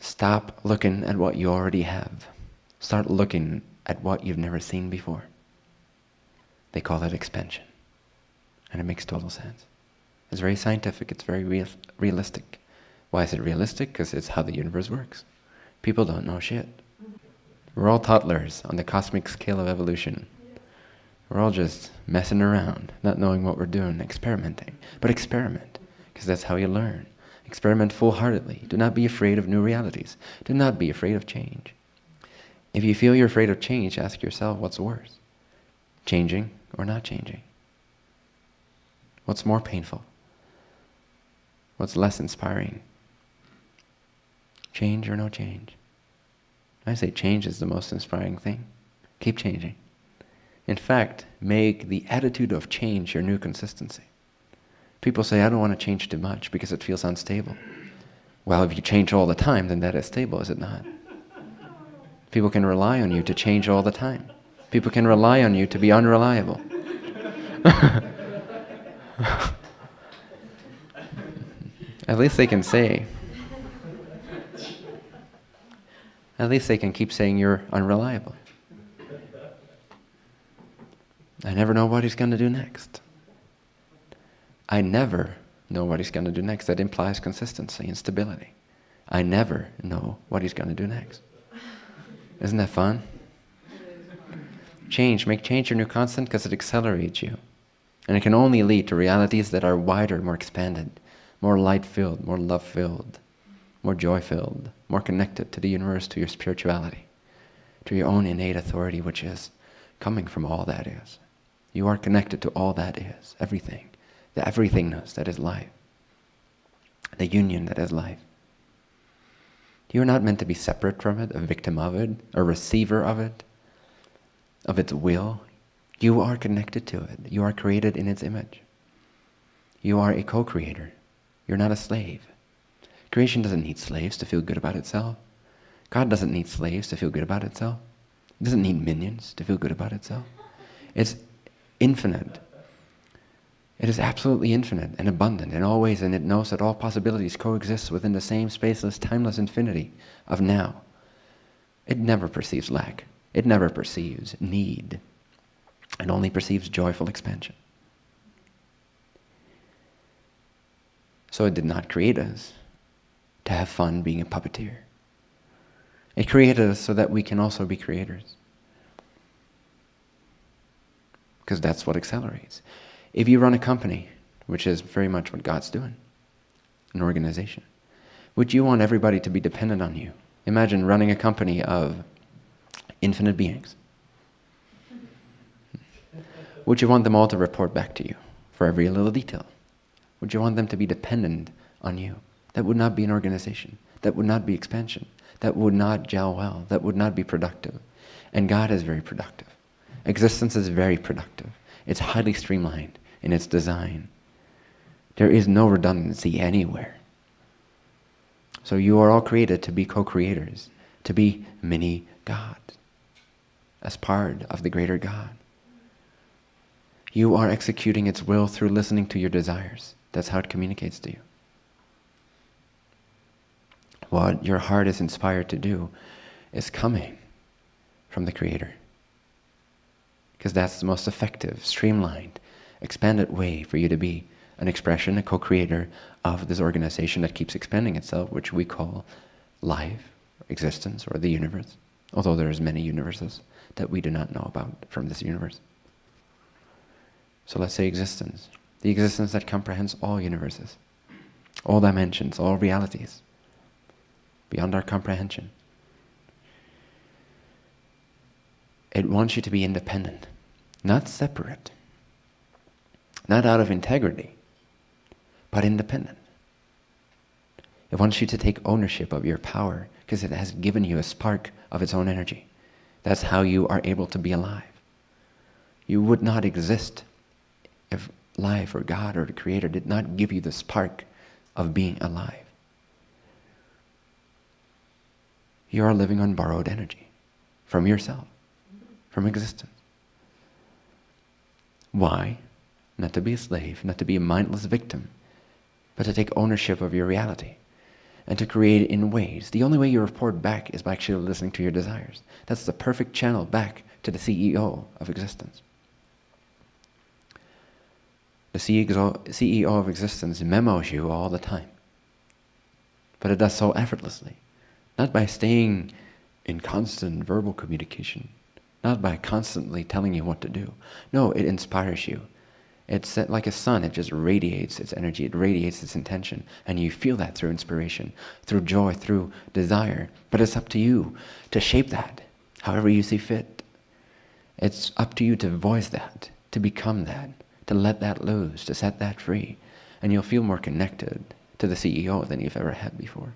Stop looking at what you already have. Start looking at what you've never seen before. They call that expansion. And it makes total sense. It's very scientific, it's very realistic. Why is it realistic? Because it's how the universe works. People don't know shit. We're all toddlers on the cosmic scale of evolution. We're all just messing around, not knowing what we're doing, experimenting. But experiment, because that's how you learn. Experiment full-heartedly. Do not be afraid of new realities. Do not be afraid of change. If you feel you're afraid of change, ask yourself what's worse, changing or not changing. What's more painful? What's less inspiring? Change or no change? I say change is the most inspiring thing. Keep changing. In fact, make the attitude of change your new consistency. People say, I don't want to change too much because it feels unstable. Well, if you change all the time, then that is stable, is it not? People can rely on you to change all the time. People can rely on you to be unreliable. At least they can say. At least they can keep saying you're unreliable. I never know what he's going to do next. I never know what he's going to do next. That implies consistency and stability. I never know what he's going to do next. Isn't that fun? Change. Make change your new constant because it accelerates you. And it can only lead to realities that are wider, more expanded, more light-filled, more love-filled, more joy-filled, more connected to the universe, to your spirituality, to your own innate authority, which is coming from all that is. You are connected to all that is, everything, the everythingness that is life, the union that is life. You are not meant to be separate from it, a victim of it, a receiver of it, of its will. You are connected to it. You are created in its image. You are a co-creator. You're not a slave. Creation doesn't need slaves to feel good about itself. God doesn't need slaves to feel good about itself. It doesn't need minions to feel good about itself. It's infinite. It is absolutely infinite and abundant in all ways, and it knows that all possibilities coexist within the same spaceless, timeless infinity of now. It never perceives lack. It never perceives need. It only perceives joyful expansion. So it did not create us to have fun being a puppeteer. It created us so that we can also be creators. Because that's what accelerates. If you run a company, which is very much what God's doing, an organization, would you want everybody to be dependent on you? Imagine running a company of infinite beings. Would you want them all to report back to you for every little detail? Would you want them to be dependent on you? That would not be an organization. That would not be expansion. That would not gel well. That would not be productive. And God is very productive. Existence is very productive. It's highly streamlined in its design. There is no redundancy anywhere. So you are all created to be co-creators, to be mini God, as part of the greater God. You are executing its will through listening to your desires. That's how it communicates to you. What your heart is inspired to do is coming from the Creator. Because that's the most effective, streamlined, expanded way for you to be an expression, a co-creator of this organization that keeps expanding itself, which we call life, existence, or the universe. Although there's many universes that we do not know about from this universe. So let's say existence. The existence that comprehends all universes, all dimensions, all realities, beyond our comprehension. It wants you to be independent, not separate, not out of integrity, but independent. It wants you to take ownership of your power because it has given you a spark of its own energy. That's how you are able to be alive. You would not exist if life or God or the Creator did not give you the spark of being alive. You are living on borrowed energy from yourself, from existence. Why? Not to be a slave, not to be a mindless victim, but to take ownership of your reality. and to create in ways. The only way you report back is by actually listening to your desires. That's the perfect channel back to the CEO of existence. The CEO of existence memos you all the time. But it does so effortlessly. Not by staying in constant verbal communication. Not by constantly telling you what to do. No, it inspires you. It's like a sun, it just radiates its energy, it radiates its intention, and you feel that through inspiration, through joy, through desire. But it's up to you to shape that, however you see fit. It's up to you to voice that, to become that, to let that loose, to set that free, and you'll feel more connected to the CEO than you've ever had before.